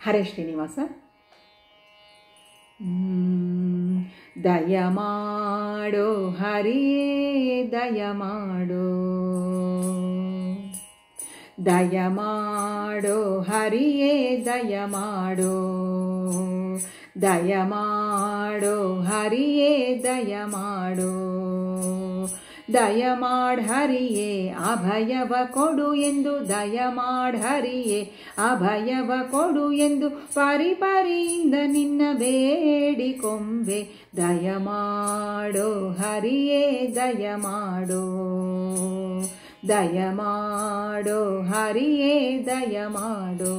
ಹರೇ ಶ್ರೀನಿವಾಸ. ದಯಮಾಡೋ ಹರಿಯೇ ದಯಮಾಡೋ, ದಯಮಾಡೋ ಹರಿಯೇ ದಯಮಾಡೋ, ದಯಮಾಡೋ ಹರಿಯೇ ದಯಮಾಡೋ, ದಯಮಾಡ್ ಹರಿಯೇ ಅಭಯವ ಕೊಡು ಎಂದು, ದಯಮಾಡ್ ಹರಿಯೇ ಅಭಯವ ಕೊಡು ಎಂದು ಪರಿಪರಿಯಿಂದ ನಿನ್ನ ಬೇಡಿಕೊಂಬೆ. ದಯಮಾಡೋ ಹರಿಯೇ ದಯಮಾಡೋ, ದಯಮಾಡೋ ಹರಿಯೇ ದಯಮಾಡೋ.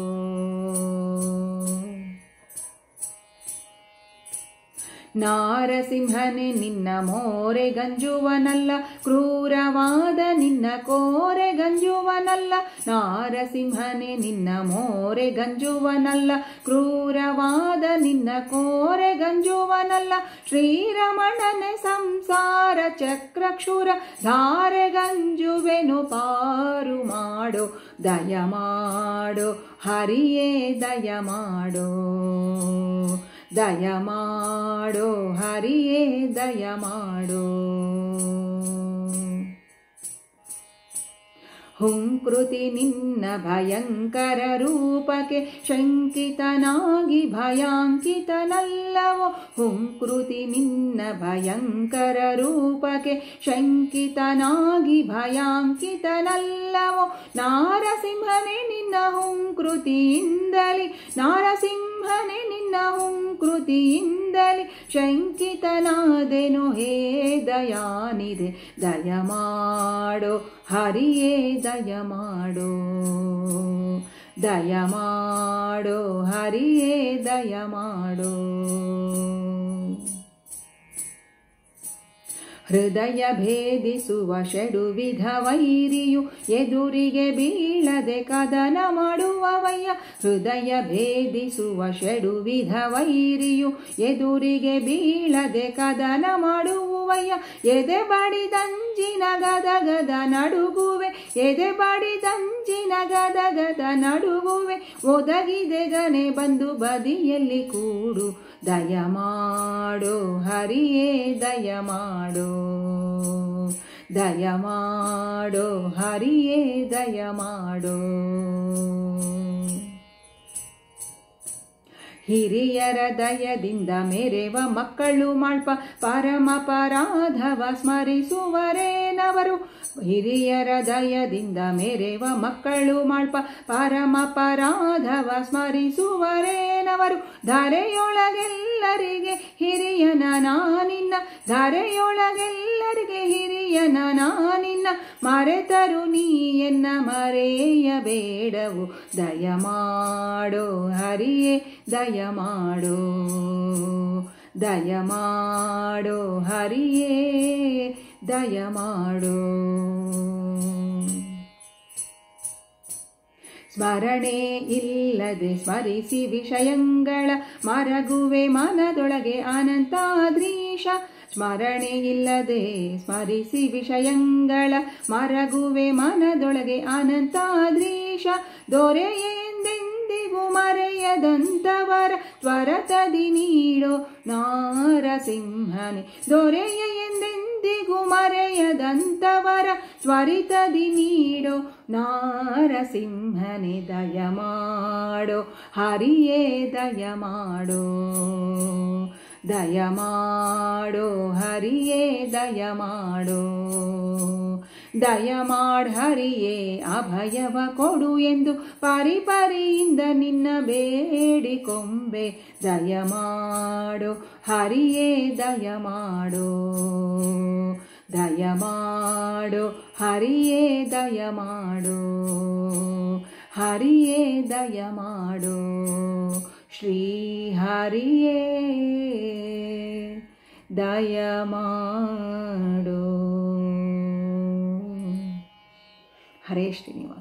ನಾರಸಿಂಹನೇ ನಿನ್ನ ಮೋರೆ ಗಂಜುವನಲ್ಲ, ಕ್ರೂರವಾದ ನಿನ್ನ ಕೋರೆ ಗಂಜುವನಲ್ಲ. ನಾರಸಿಂಹನೇ ನಿನ್ನ ಮೋರೆ ಗಂಜುವನಲ್ಲ, ಕ್ರೂರವಾದ ನಿನ್ನ ಕೋರೆ ಗಂಜುವನಲ್ಲ. ಶ್ರೀರಮಣನೆ ಸಂಸಾರ ಚಕ್ರಕ್ಷುರ ಧಾರೆ ಗಂಜುವೆನು ಪಾರು ಮಾಡೋ. ದಯಮಾಡೋ ಹರಿಯೇ ದಯಮಾಡೋ, ದಯಮಾಡೋ ಹರಿಯೇ ದಯಮಾಡೋ. ಹುಂಕೃತಿ ನಿನ್ನ ಭಯಂಕರ ರೂಪಕ್ಕೆ ಶಂಕಿತನಾಗಿ ಭಯಾಂಕಿತನಲ್ಲವೋ. ಹುಂಕೃತಿ ನಿನ್ನ ಭಯಂಕರ ರೂಪಕ್ಕೆ ಶಂಕಿತನಾಗಿ ಭಯಾಂಕಿತನಲ್ಲವೋ. ನಾರಸಿಂಹನೇ ನಿನ್ನ ಹುಂಕೃತಿಯಿಂದಲಿ, ನಾರಸಿಂಹನೇ ನಿನ್ನ ಹುಂಕೃತಿಯಿಂದಲಿ ಶಂಕಿತನಾದೆನು ಹೇ ದಯಾನಿಧೆ. ದಯಮಾಡೋ ಹರಿಯೇ ದಯಮಾಡೋ, ದಯಮಾಡೋ ಹರಿಯೇ ದಯಮಾಡೋ. ಹೃದಯ ಭೇದಿಸುವ ಷಡುವಿಧ ವೈರಿಯು ಎದುರಿಗೆ ಬೀಳದೆ ಕದನ ಮಾಡುವವಯ್ಯ. ಹೃದಯ ಭೇದಿಸುವ ಷಡುವಿಧ ವೈರಿಯು ಎದುರಿಗೆ ಬೀಳದೆ ಕದನ ಮಾಡುವಯ್ಯ. ಎದೆ ಬಡಿದಂಜಿನ ಗದಗದ ನಡುಗುವೆ, ಎದೆ ಬಡಿದಂಜಿನ ಗದಗದ ನಡುಗುವೆ. ಒದಗಿದೆ ಗನೆ ಬಂದು ಬದಿಯಲ್ಲಿ ಕೂಡು. ದಯಮಾಡೋ ಹರಿಯೇ ದಯಮಾಡೋ, ದಯಮಾಡೋ ಹರಿಯೇ ದಯಮಾಡೋ. ಹಿರಿಯರ ದಯದಿಂದ ಮೆರೆವ ಮಕ್ಕಳು ಮಾಳ್ಪ ಪರಮಪರಾಧವ ಸ್ಮರಿಸುವರೇನವರು. ಹಿರಿಯರ ದಯದಿಂದ ಮೆರೆವ ಮಕ್ಕಳು ಮಾಳ್ಪ ಪರಮಪರಾಧವ ಸ್ಮರಿಸುವರೇನವರು. ಧರೆಯೊಳಗೆಲ್ಲರಿಗೆ ಹಿರಿಯನ ನಾನಿನ್ನ, ಧರೆಯೊಳಗೆಲ್ಲರಿಗೆ ಹಿರಿಯನ ನಾನಿನ್ನ. ಮರೆತರು ನೀ ಎನ್ನ ಮರೆಯಬೇಡವು. ದಯಮಾಡೋ ಹರಿಯೇ ದಯಮಾಡೋ, ದಯಮಾಡೋ ಹರಿಯೇ ದಯಮಾಡೋ. ಸ್ಮರಣೆ ಇಲ್ಲದೆ ಸ್ಮರಿಸಿ ವಿಷಯಗಳ ಮರಗುವೆ ಮನದೊಳಗೆ ಅನಂತಾದ್ರೀಶ. ಸ್ಮರಣೆ ಇಲ್ಲದೆ ಸ್ಮರಿಸಿ ವಿಷಯಗಳ ಮರಗುವೆ ಮನದೊಳಗೆ ಅನಂತಾದ್ರೀಶ. ದೊರೆಯೆಂದೆಂದಿಗೂ ಮರೆಯದಂತವರ ತ್ವರತದಿ ನೀಡೋ ನಾರಸಿಂಹನೆ. ದೊರೆಯ ಎಂದೆಂದಿಗೂ ಮರೆಯದಂತವರ ತ್ವರಿತದಿ ನೀಡೋ ನಾರಸಿಂಹನೆ. ದಯಮಾಡೋ ಹರಿಯೇ ದಯಮಾಡೋ, ದಯಮಾಡೋ ಹರಿಯೇ ದಯಮಾಡೋ. ದಯಮಾಡ್ ಹರಿಯೇ ಅಭಯವ ಕೊಡು ಎಂದು ಪರಿಪರಿಯಿಂದ ನಿನ್ನ ಬೇಡಿಕೊಂಬೆ. ದಯಮಾಡೋ ಹರಿಯೇ ದಯಮಾಡೋ, ದಯಮಾಡೋ ಹರಿಯೇ ದಯಮಾಡೋ, ಹರಿಯೇ ದಯಮಾಡೋ. ಶ್ರೀ ಹರಿಯೇ ದಯಮಾಡೋ. ಹರೇ ಶ್ರೀನಿವಾಸ.